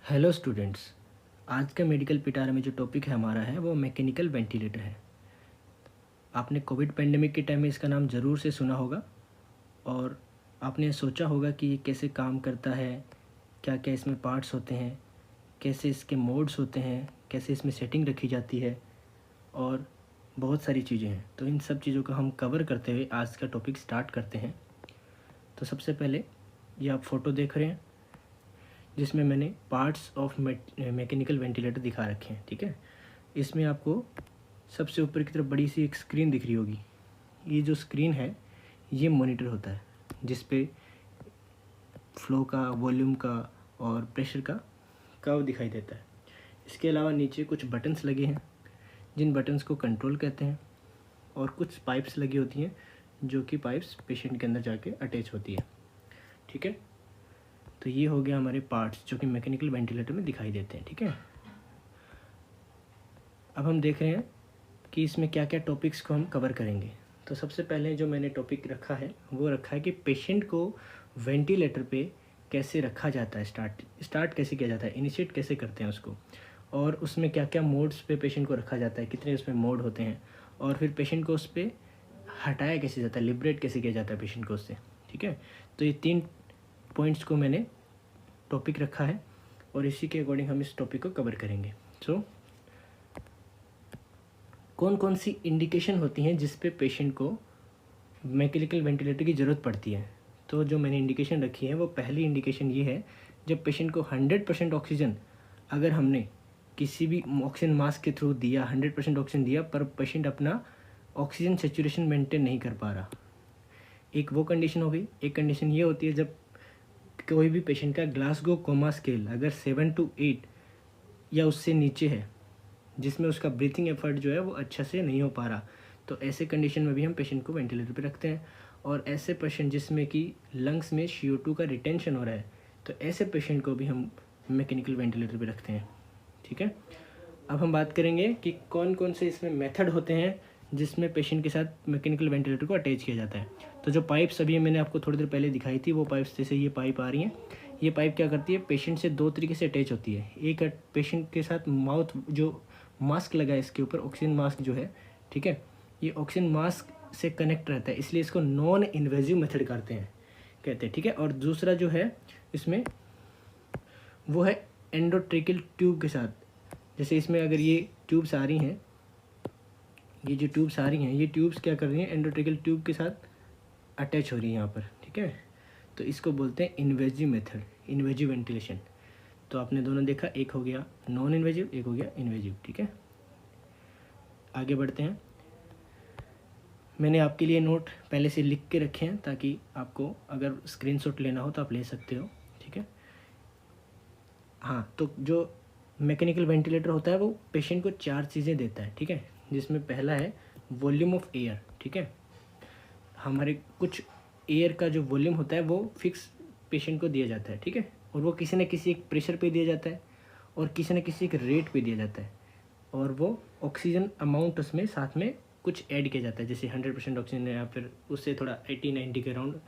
Hello students. आज का medical पिटारा में जो टॉपिक है हमारा है वो मैकेनिकल वेंटिलेटर है। आपने कोविड पेंडेमिक के टाइम में इसका नाम ज़रूर से सुना होगा और आपने सोचा होगा कि ये कैसे काम करता है, क्या क्या इसमें पार्ट्स होते हैं, कैसे इसके मोड्स होते हैं, कैसे इसमें सेटिंग रखी जाती है और बहुत सारी चीज़ें हैं। तो इन सब चीज़ों को हम कवर करते हुए आज का टॉपिक स्टार्ट करते हैं। तो सबसे पहले ये आप फ़ोटो देख रहे हैं जिसमें मैंने पार्ट्स ऑफ मैकेनिकल वेंटिलेटर दिखा रखे हैं। ठीक है, इसमें आपको सबसे ऊपर की तरफ बड़ी सी एक स्क्रीन दिख रही होगी। ये जो स्क्रीन है ये मॉनिटर होता है जिस पे फ्लो का, वॉल्यूम का और प्रेशर का कर्व दिखाई देता है। इसके अलावा नीचे कुछ बटन्स लगे हैं जिन बटन्स को कंट्रोल कहते हैं और कुछ पाइप्स लगी होती हैं जो कि पाइप्स पेशेंट के अंदर जाके अटैच होती है। ठीक है, तो ये हो गया हमारे पार्ट्स जो कि मैकेनिकल वेंटिलेटर में दिखाई देते हैं। ठीक है, अब हम देख रहे हैं कि इसमें क्या क्या टॉपिक्स को हम कवर करेंगे। तो सबसे पहले जो मैंने टॉपिक रखा है वो रखा है कि पेशेंट को वेंटिलेटर पे कैसे रखा जाता है, स्टार्ट कैसे किया जाता है, इनिशिएट कैसे करते हैं उसको, और उसमें क्या क्या मोड्स पे पेशेंट को रखा जाता है, कितने उसमें मोड होते हैं, और फिर पेशेंट को उस पर हटाया कैसे जाता है, लिबरेट कैसे किया जाता है पेशेंट को उससे। ठीक है, तो ये 3 पॉइंट्स को मैंने टॉपिक रखा है और इसी के अकॉर्डिंग हम इस टॉपिक को कवर करेंगे। सो कौन कौन सी इंडिकेशन होती हैं जिस पे पेशेंट को मैकेनिकल वेंटिलेटर की ज़रूरत पड़ती है। तो जो मैंने इंडिकेशन रखी है वो पहली इंडिकेशन ये है जब पेशेंट को 100% ऑक्सीजन अगर हमने किसी भी ऑक्सीजन मास्क के थ्रू दिया, 100% ऑक्सीजन दिया पर पेशेंट अपना ऑक्सीजन सेचुरेशन मेंटेन नहीं कर पा रहा, एक वो कंडीशन हो गई। एक कंडीशन ये होती है जब कोई भी पेशेंट का ग्लासगो कोमा स्केल अगर 7 to 8 या उससे नीचे है जिसमें उसका ब्रीथिंग एफर्ट जो है वो अच्छा से नहीं हो पा रहा, तो ऐसे कंडीशन में भी हम पेशेंट को वेंटिलेटर पे रखते हैं। और ऐसे पेशेंट जिसमें कि लंग्स में CO2 का रिटेंशन हो रहा है, तो ऐसे पेशेंट को भी हम मैकेनिकल वेंटिलेटर पे रखते हैं। ठीक है, अब हम बात करेंगे कि कौन कौन से इसमें मेथड होते हैं जिसमें पेशेंट के साथ मैकेनिकल वेंटिलेटर को अटैच किया जाता है। तो जो पाइप्स अभी मैंने आपको थोड़ी देर पहले दिखाई थी वो पाइप्स, जैसे ये पाइप आ रही हैं, ये पाइप क्या करती है, पेशेंट से 2 तरीके से अटैच होती है। एक पेशेंट के साथ माउथ जो मास्क लगा है इसके ऊपर, ऑक्सीजन मास्क जो है, ठीक है, ये ऑक्सीजन मास्क से कनेक्ट रहता है, इसलिए इसको नॉन इन्वेजिव मेथड कहते हैं। ठीक है, और दूसरा जो है इसमें वो है एंडोट्रेकियल ट्यूब के साथ। जैसे इसमें अगर ये ट्यूब्स आ रही हैं, ये जो ट्यूब्स आ रही हैं, ये ट्यूब्स क्या कर रही हैं, एंडोट्रेकियल ट्यूब के साथ अटैच हो रही है यहाँ पर। ठीक है, तो इसको बोलते हैं इन्वेजिव मेथड, इन्वेजिव वेंटिलेशन। तो आपने दोनों देखा, एक हो गया नॉन इन्वेजिव, एक हो गया इन्वेजिव। ठीक है, आगे बढ़ते हैं। मैंने आपके लिए नोट पहले से लिख के रखे हैं ताकि आपको अगर स्क्रीनशॉट लेना हो तो आप ले सकते हो। ठीक है, हाँ, तो जो मैकेनिकल वेंटिलेटर होता है वो पेशेंट को 4 चीज़ें देता है। ठीक है, जिसमें पहला है वॉल्यूम ऑफ एयर। ठीक है, हमारे कुछ एयर का जो वॉल्यूम होता है वो फिक्स पेशेंट को दिया जाता है। ठीक है, और वो किसी न किसी एक प्रेशर पे दिया जाता है और किसी न किसी एक रेट पे दिया जाता है, और वो ऑक्सीजन अमाउंट उसमें साथ में कुछ ऐड किया जाता है। जैसे 100% ऑक्सीजन है या फिर उससे थोड़ा 80-90 के अराउंड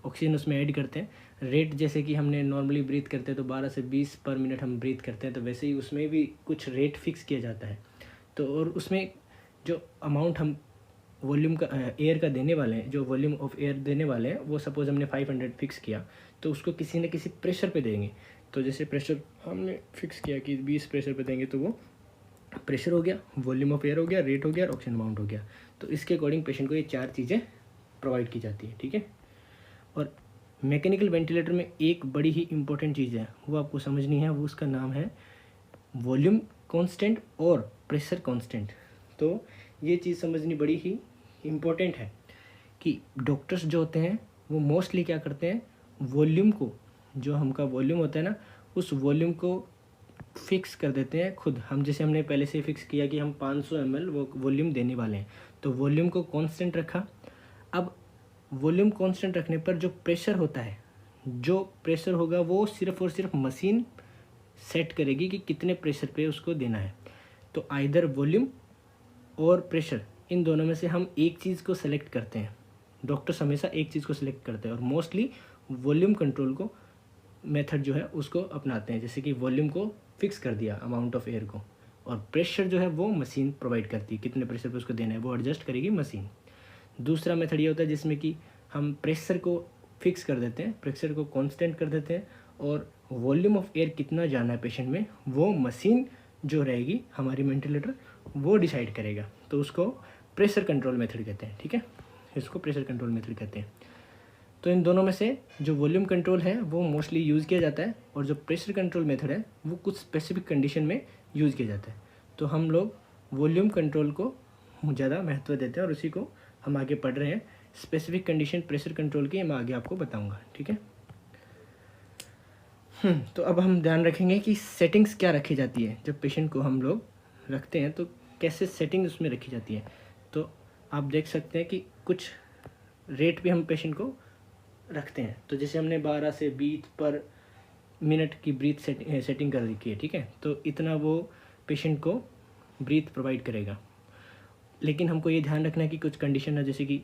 ऑक्सीजन उसमें ऐड करते हैं। रेट जैसे कि हमने नॉर्मली ब्रीथ करते हैं तो 12 से 20 पर मिनट हम ब्रीथ करते हैं, तो वैसे ही उसमें भी कुछ रेट फिक्स किया जाता है। तो और उसमें जो अमाउंट हम वॉल्यूम का एयर का देने वाले हैं, जो वॉल्यूम ऑफ एयर देने वाले हैं, वो सपोज हमने 500 फिक्स किया तो उसको किसी न किसी प्रेशर पे देंगे। तो जैसे प्रेशर हमने फिक्स किया कि 20 प्रेशर पे देंगे, तो वो प्रेशर हो गया, वॉल्यूम ऑफ एयर हो गया, रेट हो गया और ऑक्सीजन अमाउंट हो गया। तो इसके अकॉर्डिंग पेशेंट को ये 4 चीज़ें प्रोवाइड की जाती है। ठीक है, और मैकेनिकल वेंटिलेटर में एक बड़ी ही इंपॉर्टेंट चीज़ है वो आपको समझनी है, वो उसका नाम है वॉल्यूम कांस्टेंट और प्रेशर कांस्टेंट। तो ये चीज़ समझनी बड़ी ही इम्पोर्टेंट है कि डॉक्टर्स जो होते हैं वो मोस्टली क्या करते हैं, वॉल्यूम को, जो हमका वॉल्यूम होता है ना, उस वॉल्यूम को फिक्स कर देते हैं खुद। हम जैसे हमने पहले से फिक्स किया कि हम 500 ml वो वॉल्यूम देने वाले हैं, तो वॉल्यूम को कांस्टेंट रखा। अब वॉल्यूम कांस्टेंट रखने पर जो प्रेशर होता है, जो प्रेशर होगा वो सिर्फ और सिर्फ मशीन सेट करेगी कि कितने प्रेशर पे उसको देना है। तो आइदर वॉल्यूम और प्रेशर, इन दोनों में से हम एक चीज़ को सेलेक्ट करते हैं। डॉक्टर्स हमेशा एक चीज़ को सिलेक्ट करते हैं और मोस्टली वॉल्यूम कंट्रोल को मेथड जो है उसको अपनाते हैं, जैसे कि वॉल्यूम को फिक्स कर दिया अमाउंट ऑफ एयर को, और प्रेशर जो है वो मशीन प्रोवाइड करती है, कितने प्रेशर पे उसको देना है वो एडजस्ट करेगी मशीन। दूसरा मेथड ये होता है जिसमें कि हम प्रेशर को फिक्स कर देते हैं, प्रेशर को कांस्टेंट कर देते हैं, और वॉल्यूम ऑफ एयर कितना जाना है पेशेंट में वो मशीन जो रहेगी हमारी वेंटिलेटर वो डिसाइड करेगा, तो उसको प्रेशर कंट्रोल मेथड कहते हैं। ठीक है, इसको प्रेशर कंट्रोल मेथड कहते हैं। तो इन दोनों में से जो वॉल्यूम कंट्रोल है वो मोस्टली यूज़ किया जाता है, और जो प्रेशर कंट्रोल मेथड है वो कुछ स्पेसिफिक कंडीशन में यूज़ किया जाता है। तो हम लोग वॉल्यूम कंट्रोल को ज़्यादा महत्व देते हैं और उसी को हम आगे पढ़ रहे हैं। स्पेसिफिक कंडीशन प्रेशर कंट्रोल की मैं आगे आपको बताऊंगा। ठीक है, तो अब हम ध्यान रखेंगे कि सेटिंग्स क्या रखी जाती है जब पेशेंट को हम लोग रखते हैं, तो कैसे सेटिंग उसमें रखी जाती है। तो आप देख सकते हैं कि कुछ रेट पे हम पेशेंट को रखते हैं। तो जैसे हमने 12 से 20 पर मिनट की ब्रीथ सेटिंग कर रखी है। ठीक है, तो इतना वो पेशेंट को ब्रीथ प्रोवाइड करेगा। लेकिन हमको ये ध्यान रखना है कि कुछ कंडीशन है, जैसे कि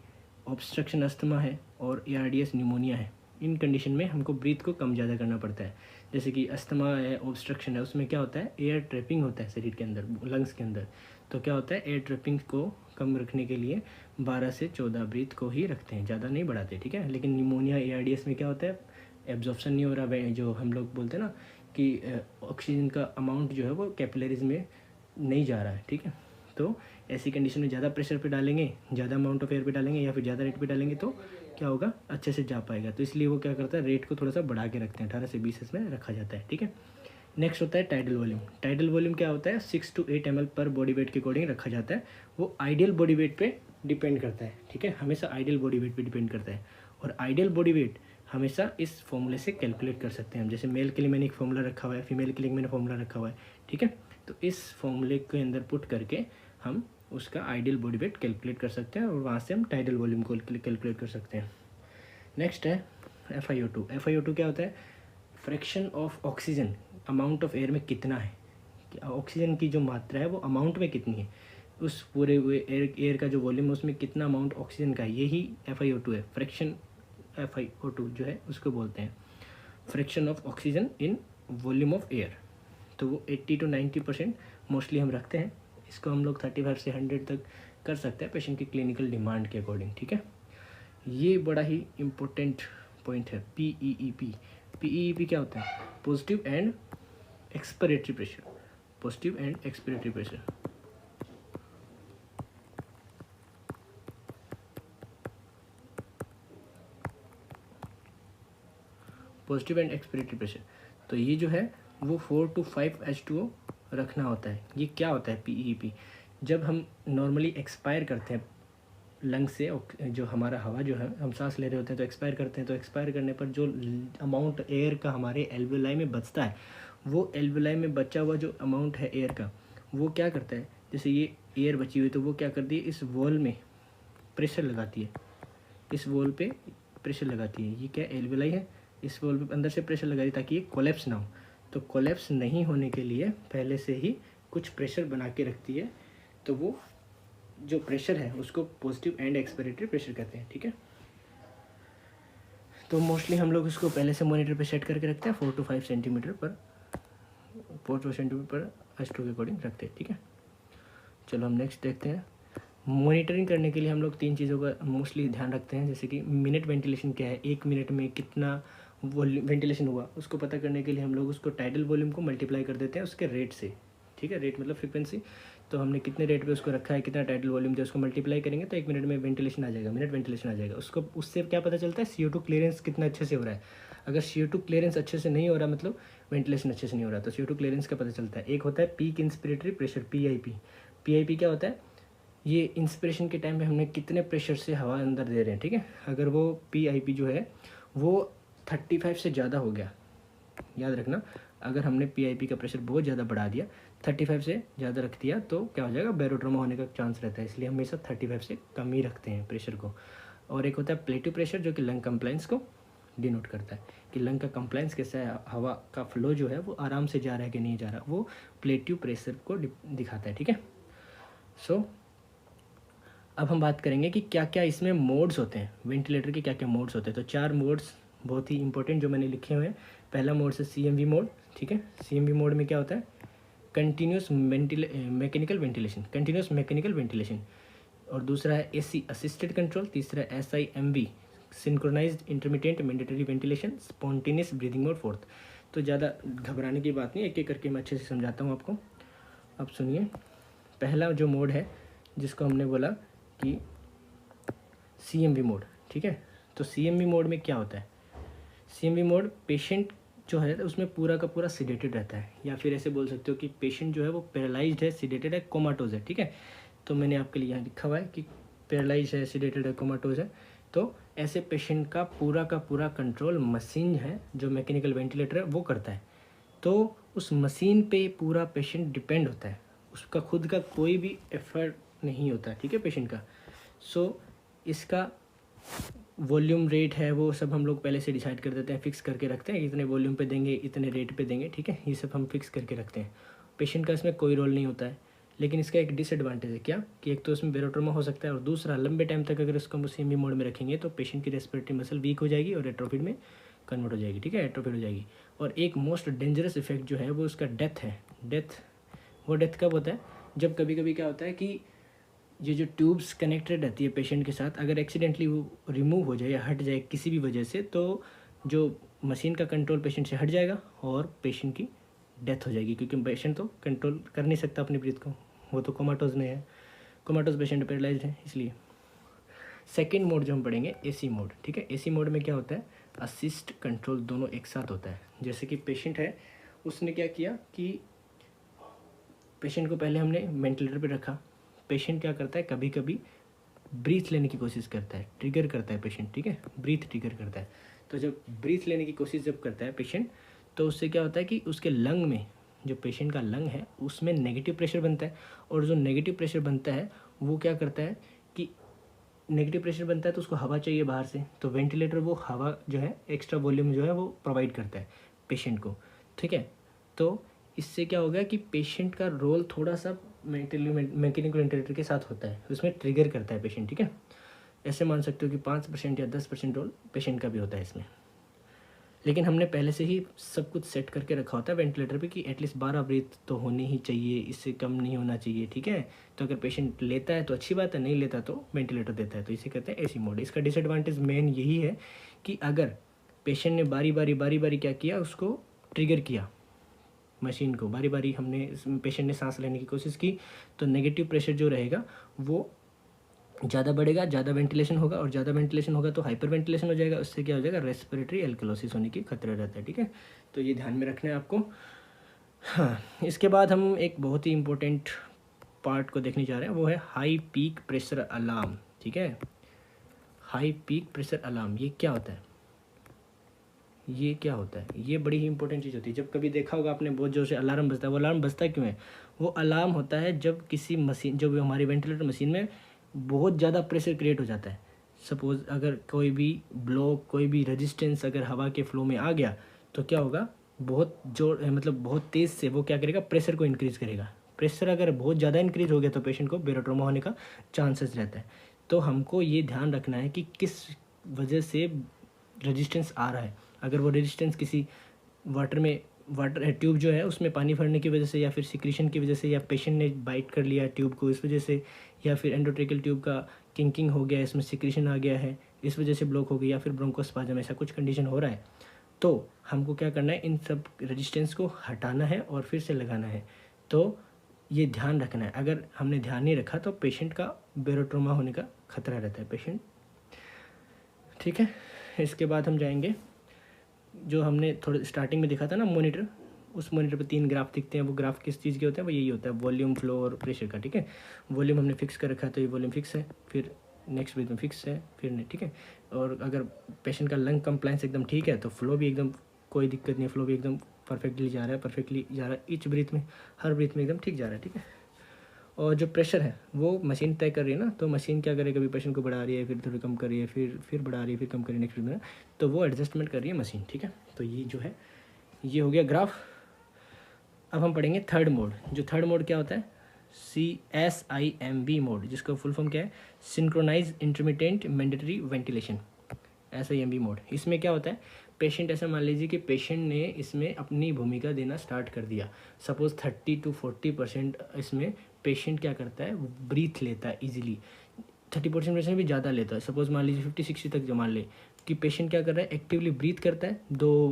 ऑब्स्ट्रक्शन अस्थमा है और ARDS न्यूमोनिया है, इन कंडीशन में हमको ब्रीथ को कम ज़्यादा करना पड़ता है। जैसे कि अस्थमा है, ऑब्स्ट्रक्शन है, उसमें क्या होता है, एयर ट्रैपिंग होता है शरीर के अंदर, लंग्स के अंदर। तो क्या होता है, एयर ट्रैपिंग को कम रखने के लिए 12 से 14 ब्रीथ को ही रखते हैं, ज़्यादा नहीं बढ़ाते। ठीक है, लेकिन निमोनिया ARDS में क्या होता है, एब्जॉर्प्शन नहीं हो रहा, जो हम लोग बोलते हैं ना कि ऑक्सीजन का अमाउंट जो है वो कैपिलरीज में नहीं जा रहा है। ठीक है, तो ऐसी कंडीशन में ज़्यादा प्रेशर पे डालेंगे, ज़्यादा अमाउंट ऑफ एयर पे डालेंगे या फिर ज़्यादा रेट पे डालेंगे तो क्या होगा, अच्छे से जा पाएगा। तो इसलिए वो क्या करता है, रेट को थोड़ा सा बढ़ा के रखते हैं, 18 से 20 इसमें रखा जाता है। ठीक है, नेक्स्ट होता है टाइडल वॉल्यूम। टाइडल वॉल्यूम क्या होता है, 6 to 8 ml पर बॉडी वेट के अकॉर्डिंग रखा जाता है। वो आइडियल बॉडी वेट पे डिपेंड करता है। ठीक है, हमेशा आइडियल बॉडी वेट पे डिपेंड करता है, और आइडियल बॉडी वेट हमेशा इस फॉर्मूले से कैलकुलेट कर सकते हैं हम। जैसे मेल के लिए मैंने एक फॉर्मूला रखा हुआ है, फीमेल के लिए मैंने फॉर्मूला रखा हुआ है। ठीक है, तो इस फॉर्मूले के अंदर पुट करके हम उसका आइडियल बॉडी वेट कैलकुलेट कर सकते हैं, और वहाँ से हम टाइडल वॉल्यूम को कैलकुलेट कर सकते हैं। नेक्स्ट है FiO2। FiO2 क्या होता है, fraction of oxygen amount of air में कितना है, कि ऑक्सीजन की जो मात्रा है वो अमाउंट में कितनी है, उस पूरे एयर का जो वॉल्यूम है उसमें कितना अमाउंट ऑक्सीजन का है, यही FiO2 है। फ्रैक्शन FiO2 जो है उसको बोलते हैं fraction of oxygen in volume of air. तो वो 80 to 90% मोस्टली हम रखते हैं। इसको हम लोग 35 से 100 तक कर सकते हैं पेशेंट की क्लिनिकल डिमांड के अकॉर्डिंग। ठीक है, ये बड़ा ही इम्पोर्टेंट पॉइंट है, PEEP। PEEP क्या होता है, positive and expiratory pressure. Positive and expiratory pressure, positive and expiratory pressure. तो ये जो है वो 4 to 5 H2O रखना होता है। ये क्या होता है PEEP, जब हम नॉर्मली एक्सपायर करते हैं लंग से, जो हमारा हवा जो है हम सांस ले रहे होते हैं तो एक्सपायर करते हैं, तो एक्सपायर करने पर जो अमाउंट एयर का हमारे एल्वेलाई में बचता है, वो एल्वेलाई में बचा हुआ जो अमाउंट है एयर का, वो क्या करता है, जैसे ये एयर बची हुई तो वो क्या करती है, इस वॉल में प्रेशर लगाती है, इस वॉल पे प्रेशर लगाती है। ये क्या एल्वेलाई है, इस वॉल पे अंदर से प्रेशर लगाती है ताकि ये कोलैप्स ना हो। तो कोलैप्स नहीं होने के लिए पहले से ही कुछ प्रेशर बना के रखती है, तो वो जो प्रेशर है उसको पॉजिटिव एंड एक्सपिरेटरी प्रेशर कहते हैं। ठीक है, तो मोस्टली हम लोग इसको पहले से मॉनिटर पे सेट करके रखते हैं, 4 to 5 सेंटीमीटर पर H2 के अकॉर्डिंग रखते हैं। ठीक है, चलो हम नेक्स्ट देखते हैं। मॉनिटरिंग करने के लिए हम लोग 3 चीज़ों का मोस्टली ध्यान रखते हैं, जैसे कि मिनट वेंटिलेशन क्या है, 1 मिनट में कितना वॉल्यूम वेंटिलेशन हुआ, उसको पता करने के लिए हम लोग उसको टाइडल वॉल्यूम को मल्टीप्लाई कर देते हैं उसके रेट से। ठीक है, रेट मतलब फ्रिक्वेंसी, तो हमने कितने रेट पे उसको रखा है, कितना टाइडल वॉल्यूम जो उसको मल्टीप्लाई करेंगे तो 1 मिनट में वेंटिलेशन आ जाएगा, मिनट वेंटिलेशन आ जाएगा। उसको उससे क्या पता चलता है, CO2 क्लियरेंस कितना अच्छे से हो रहा है। अगर CO2 क्लियरेंस अच्छे से नहीं हो रहा मतलब वेंटिलेशन अच्छे से नहीं हो रहा, तो CO2 क्लियरेंस का पता चलता है। एक होता है पीक इंस्पिरेटरी प्रेशर, PIP क्या होता है, ये इंस्पिरेशन के टाइम पे हमने कितने प्रेशर से हवा अंदर दे रहे हैं। ठीक है, अगर वो PIP जो है वो 35 से ज़्यादा हो गया, याद रखना, अगर हमने PIP का प्रेशर बहुत ज़्यादा बढ़ा दिया, 35 से ज़्यादा रख दिया तो क्या हो जाएगा, बैरोट्रोमा होने का चांस रहता है। इसलिए हमेशा 35 से कम ही रखते हैं प्रेशर को। और एक होता है प्लेटिव प्रेशर, जो कि लंग कंप्लाइंस को डिनोट करता है कि लंग का कंप्लाइंस कैसा है, हवा का फ्लो जो है वो आराम से जा रहा है कि नहीं जा रहा, वो प्लेटिव प्रेशर को दिखाता है। ठीक है, सो अब हम बात करेंगे कि क्या क्या इसमें मोड्स होते हैं, वेंटिलेटर के क्या क्या मोड्स होते हैं। तो 4 मोड्स बहुत ही इंपॉर्टेंट जो मैंने लिखे हुए हैं। पहला मोड से CMV मोड, ठीक है। CMV मोड में क्या होता है, continuous mechanical ventilation, continuous mechanical ventilation. और दूसरा है AC असिस्टेड कंट्रोल, तीसरा है SIMV synchronised intermittent mandatory ventilation, spontaneous breathing mode fourth. तो ज़्यादा घबराने की बात नहीं, एक एक करके मैं अच्छे से समझाता हूँ आपको। अब सुनिए, पहला जो मोड है जिसको हमने बोला कि CMV मोड, ठीक है। तो CMV मोड में क्या होता है, CMV मोड पेशेंट जो है उसमें पूरा का पूरा सिडेटेड रहता है, या फिर ऐसे बोल सकते हो कि पेशेंट जो है वो पैरालाइज्ड है, सिडेटेड है, कोमाटोज है, ठीक है। तो मैंने आपके लिए यहाँ लिखा हुआ है कि पैरालाइज है, सिडेटेड है, कोमाटोज है। तो ऐसे पेशेंट का पूरा कंट्रोल मशीन है जो मैकेनिकल वेंटिलेटर है वो करता है। तो उस मशीन पे पूरा पेशेंट डिपेंड होता है, उसका खुद का कोई भी एफर्ट नहीं होता है, ठीक है, पेशेंट का। सो इसका वॉल्यूम रेट है वो सब हम लोग पहले से डिसाइड कर देते हैं, फिक्स करके रखते हैं, इतने वॉल्यूम पे देंगे, इतने रेट पे देंगे, ठीक है। ये सब हम फिक्स करके रखते हैं। पेशेंट का इसमें कोई रोल नहीं होता है। लेकिन इसका एक डिसएडवांटेज है क्या, कि एक तो इसमें बेरोट्रोमा हो सकता है, और दूसरा लंबे टाइम तक अगर इसको हम CMV मोड में रखेंगे तो पेशेंट की रेस्पिरेटरी मसल वीक हो जाएगी और एट्रोफिड में कन्वर्ट हो जाएगी, ठीक है, एट्रोफिड हो जाएगी। और एक मोस्ट डेंजरस इफेक्ट जो है वो उसका डेथ है। वो डेथ कब होता है, जब कभी कभी क्या होता है कि ये जो ट्यूब्स कनेक्टेड रहती है पेशेंट के साथ, अगर एक्सीडेंटली वो रिमूव हो जाए या हट जाए किसी भी वजह से, तो जो मशीन का कंट्रोल पेशेंट से हट जाएगा और पेशेंट की डेथ हो जाएगी, क्योंकि पेशेंट तो कंट्रोल कर नहीं सकता अपनी ब्रीथ को, वो तो कोमाटोज में है, कोमाटोज पेशेंट पैरालाइज्ड है। इसलिए सेकेंड मोड जो हम पढ़ेंगे AC मोड, ठीक है। AC मोड में क्या होता है, असिस्ट कंट्रोल दोनों एक साथ होता है। जैसे कि पेशेंट है, उसने क्या किया कि पेशेंट को पहले हमने वेंटिलेटर पे रखा, पेशेंट क्या करता है, कभी कभी ब्रीथ लेने की कोशिश करता है, ट्रिगर करता है पेशेंट, ठीक है, ब्रीथ ट्रिगर करता है। तो जब ब्रीथ लेने की कोशिश जब करता है पेशेंट, तो उससे क्या होता है कि उसके लंग में, जो पेशेंट का लंग है उसमें नेगेटिव प्रेशर बनता है, और जो नेगेटिव प्रेशर बनता है वो क्या करता है कि नेगेटिव प्रेशर बनता है तो उसको हवा चाहिए बाहर से, तो वेंटिलेटर वो हवा जो है एक्स्ट्रा वॉल्यूम जो है वो प्रोवाइड करता है पेशेंट को, ठीक है। तो इससे क्या हो गया कि पेशेंट का रोल थोड़ा सा मैकेनिकल वेंटिलेटर के साथ होता है, उसमें ट्रिगर करता है पेशेंट, ठीक है। ऐसे मान सकते हो कि 5% या 10% रोल पेशेंट का भी होता है इसमें। लेकिन हमने पहले से ही सब कुछ सेट करके रखा होता है वेंटिलेटर पे कि एटलीस्ट 12 ब्रीथ तो होनी ही चाहिए, इससे कम नहीं होना चाहिए, ठीक है। तो अगर पेशेंट लेता है तो अच्छी बात है, नहीं लेता तो वेंटिलेटर देता है, तो इसे कहते हैं AC मोड। इसका डिसएडवांटेज मेन यही है कि अगर पेशेंट ने बारी बारी क्या किया, उसको ट्रिगर किया मशीन को, बारी बारी हमने पेशेंट ने सांस लेने की कोशिश की, तो नेगेटिव प्रेशर जो रहेगा वो ज़्यादा बढ़ेगा, ज़्यादा वेंटिलेशन होगा, और ज़्यादा वेंटिलेशन होगा तो हाइपर वेंटिलेशन हो जाएगा, उससे क्या हो जाएगा, रेस्पिरेटरी एल्कलोसिस होने की खतरा रहता है, ठीक है। तो ये ध्यान में रखना है आपको। हाँ, इसके बाद हम एक बहुत ही इम्पोर्टेंट पार्ट को देखने जा रहे हैं, वो है हाई पीक प्रेशर अलार्म, ठीक है। हाई पीक प्रेशर अलार्म ये क्या होता है, ये क्या होता है, ये बड़ी ही इंपॉर्टेंट चीज़ होती है। जब कभी देखा होगा आपने बहुत जोर से अलार्म बजता है, वो अलार्म बजता क्यों है, वो अलार्म होता है जब किसी मशीन, जब हमारी वेंटिलेटर मशीन में बहुत ज़्यादा प्रेशर क्रिएट हो जाता है। सपोज़ अगर कोई भी ब्लॉक, कोई भी रेजिस्टेंस अगर हवा के फ्लो में आ गया, तो क्या होगा, बहुत जोर, मतलब बहुत तेज़ से वो क्या करेगा, प्रेशर को इंक्रीज़ करेगा। प्रेशर अगर बहुत ज़्यादा इंक्रीज हो गया तो पेशेंट को बेरोट्रोमा होने का चांसेस रहता है। तो हमको ये ध्यान रखना है कि किस वजह से रेजिस्टेंस आ रहा है। अगर वो रेजिस्टेंस किसी वाटर ट्यूब जो है उसमें पानी भरने की वजह से, या फिर सिक्रीशन की वजह से, या पेशेंट ने बाइट कर लिया ट्यूब को इस वजह से, या फिर एंडोट्रेकियल ट्यूब का किंकिंग हो गया, इसमें सिक्रीशन आ गया है, इस वजह से ब्लॉक हो गई, या फिर ब्रोंकोस्पाज्म, ऐसा कुछ कंडीशन हो रहा है, तो हमको क्या करना है, इन सब रेजिस्टेंस को हटाना है और फिर से लगाना है। तो ये ध्यान रखना है, अगर हमने ध्यान नहीं रखा तो पेशेंट का बेरोट्रोमा होने का खतरा रहता है पेशेंट, ठीक है। इसके बाद हम जाएंगे, जो हमने थोड़े स्टार्टिंग में दिखा था ना मॉनिटर, उस मॉनिटर पे 3 ग्राफ दिखते हैं। वो ग्राफ किस चीज़ के होते हैं, वो यही होता है, वॉल्यूम, फ्लो और प्रेशर का, ठीक है। वॉल्यूम हमने फिक्स कर रखा है तो ये वॉल्यूम फिक्स है, फिर नेक्स्ट ब्रीथ में फिक्स है, फिर नहीं, ठीक है। और अगर पेशेंट का लंग कंप्लायंस एकदम ठीक है तो फ्लो भी एकदम कोई दिक्कत नहीं है, फ्लो भी एकदम परफेक्टली जा रहा है, परफेक्टली जा रहा है, ईच ब्रीथ में, हर ब्रीथ में एकदम ठीक जा रहा है, ठीक है। और जो प्रेशर है वो मशीन तय कर रही है ना, तो मशीन क्या करे, कभी पेशेंट को बढ़ा रही है, फिर थोड़ी कम कर रही है, फिर बढ़ा रही है, फिर कम कर रही है नेक्स्ट में, तो वो एडजस्टमेंट कर रही है मशीन, ठीक है। तो ये जो है, ये हो गया ग्राफ। अब हम पढ़ेंगे थर्ड मोड। जो थर्ड मोड क्या होता है, SIMV मोड, जिसका फुल फॉर्म क्या है, synchronise intermittent mandatory ventilation, SIMV mode. इसमें क्या होता है, पेशेंट ऐसा मान लीजिए कि पेशेंट ने इसमें अपनी भूमिका देना स्टार्ट कर दिया, सपोज़ 30 to 40% इसमें पेशेंट क्या करता है, ब्रीथ लेता है ईजिली, 30% से भी ज़्यादा लेता है। सपोज़ मान लीजिए 50-60 तक जो मान ले कि पेशेंट क्या कर रहा है, एक्टिवली ब्रीथ करता है,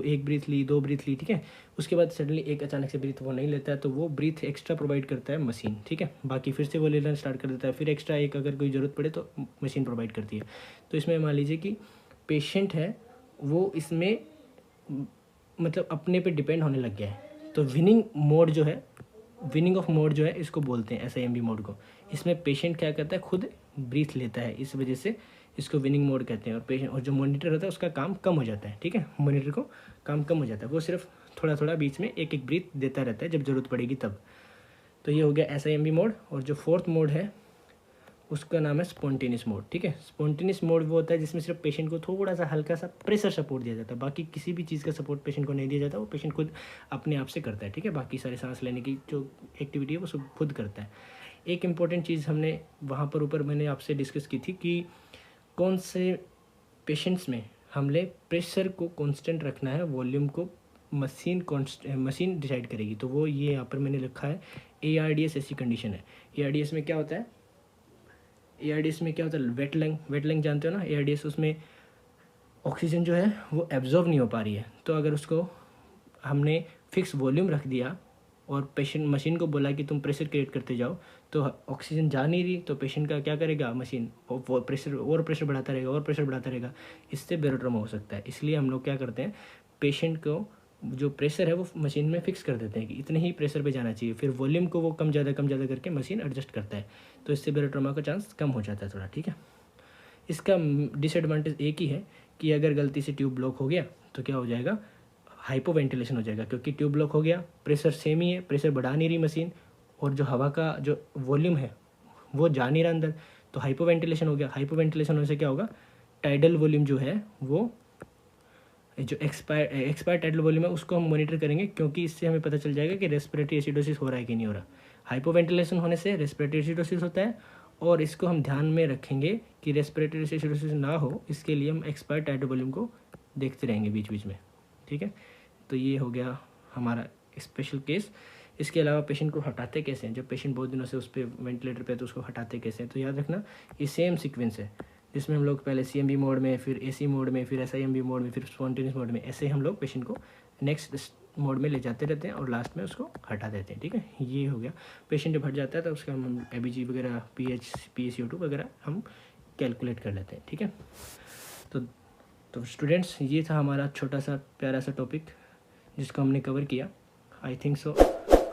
एक ब्रीथ ली, 2 ब्रीथ ली, ठीक है। उसके बाद सडनली एक अचानक से ब्रीथ वो नहीं लेता है, तो वो ब्रीथ एक्स्ट्रा प्रोवाइड करता है मशीन, ठीक है। बाकी फिर से वो लेना स्टार्ट कर देता है, फिर एक्स्ट्रा एक अगर कोई ज़रूरत पड़े तो मशीन प्रोवाइड करती है। तो इसमें मान लीजिए कि पेशेंट है वो इसमें मतलब अपने पे डिपेंड होने लग गया है। तो विनिंग ऑफ मोड जो है इसको बोलते हैं SIMB मोड को। इसमें पेशेंट क्या करता है, खुद ब्रीथ लेता है, इस वजह से इसको विनिंग मोड कहते हैं। और पेशेंट और जो मॉनिटर होता है उसका काम कम हो जाता है, ठीक है। मॉनिटर को काम कम हो जाता है, वो सिर्फ थोड़ा थोड़ा बीच में एक एक ब्रीथ देता रहता है जब ज़रूरत पड़ेगी तब। तो ये हो गया SIMB मोड। और जो फोर्थ मोड है उसका नाम है स्पॉन्टेनियस मोड, ठीक है। स्पॉन्टेनियस मोड वो होता है जिसमें सिर्फ पेशेंट को थोड़ा सा हल्का सा प्रेशर सपोर्ट दिया जाता है, बाकी किसी भी चीज़ का सपोर्ट पेशेंट को नहीं दिया जाता, वो पेशेंट खुद अपने आप से करता है, ठीक है। बाकी सारे सांस लेने की जो एक्टिविटी है वो सब खुद करता है। एक इम्पॉर्टेंट चीज़ हमने वहाँ पर ऊपर मैंने आपसे डिस्कस की थी कि कौन से पेशेंट्स में हमने प्रेशर को कांस्टेंट रखना है, वॉल्यूम को मशीन डिसाइड करेगी। तो वो ये यहाँ पर मैंने लिखा है ARDS ऐसी कंडीशन है। ARDS में क्या होता है, वेट लंग जानते हो ना। ARDS उसमें ऑक्सीजन जो है वो एब्जॉर्ब नहीं हो पा रही है। तो अगर उसको हमने फिक्स वॉल्यूम रख दिया और पेशेंट मशीन को बोला कि तुम प्रेशर क्रिएट करते जाओ, तो ऑक्सीजन जा नहीं रही, तो पेशेंट का क्या करेगा, मशीन वो प्रेशर बढ़ाता रहेगा, इससे बेरोट्रोमा हो सकता है। इसलिए हम लोग क्या करते हैं, पेशेंट को जो प्रेशर है वो मशीन में फिक्स कर देते हैं कि इतने ही प्रेशर पे जाना चाहिए, फिर वॉल्यूम को वो कम ज़्यादा करके मशीन एडजस्ट करता है, तो इससे बेरोट्रोमा का चांस कम हो जाता है थोड़ा, ठीक है। इसका डिसएडवांटेज एक ही है कि अगर गलती से ट्यूब ब्लॉक हो गया तो क्या हो जाएगा, हाइपोवेंटिलेशन हो जाएगा, क्योंकि ट्यूब ब्लॉक हो गया, प्रेशर सेम ही है, प्रेशर बढ़ा नहीं रही मशीन, और जो हवा का जो वॉल्यूम है वो जा नहीं रहा अंदर, तो हाइपोवेंटिलेशन हो गया। हाइपोवेंटिलेशन होने से क्या होगा, टाइडल वॉल्यूम जो है वो जो एक्सपायर टाइडल वॉल्यूम है उसको हम मॉनिटर करेंगे, क्योंकि इससे हमें पता चल जाएगा कि रेस्पिरेटरी एसिडोसिस हो रहा है कि नहीं हो रहा। हाइपोवेंटिलेशन होने से रेस्पिरेटरी एसिडोसिस होता है, और इसको हम ध्यान में रखेंगे कि रेस्पिरेटरी एसिडोसिस ना हो, इसके लिए हम एक्सपायर टाइडल वॉल्यूम को देखते रहेंगे बीच बीच में, ठीक है। तो ये हो गया हमारा स्पेशल केस। इसके अलावा पेशेंट को हटाते कैसे हैं, जब पेशेंट बहुत दिनों से उस पर वेंटिलेटर पे, तो उसको हटाते कैसे हैं, तो याद रखना ये सेम सीक्वेंस है, जिसमें हम लोग पहले CMB मोड में, फिर AC मोड में, फिर SIMB मोड में, फिर स्पॉन्टेनियस मोड में, ऐसे हम लोग पेशेंट को नेक्स्ट मोड में ले जाते रहते हैं और लास्ट में उसको हटा देते हैं, ठीक है। ये हो गया, पेशेंट जब हट जाता है तो उसका हम ABG वगैरह PaCO2 वगैरह हम कैलकुलेट कर लेते हैं, ठीक है। तो स्टूडेंट्स, ये था हमारा छोटा सा प्यारा सा टॉपिक जिसको हमने कवर किया। आई थिंक सो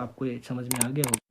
आपको ये समझ में आ गया होगा।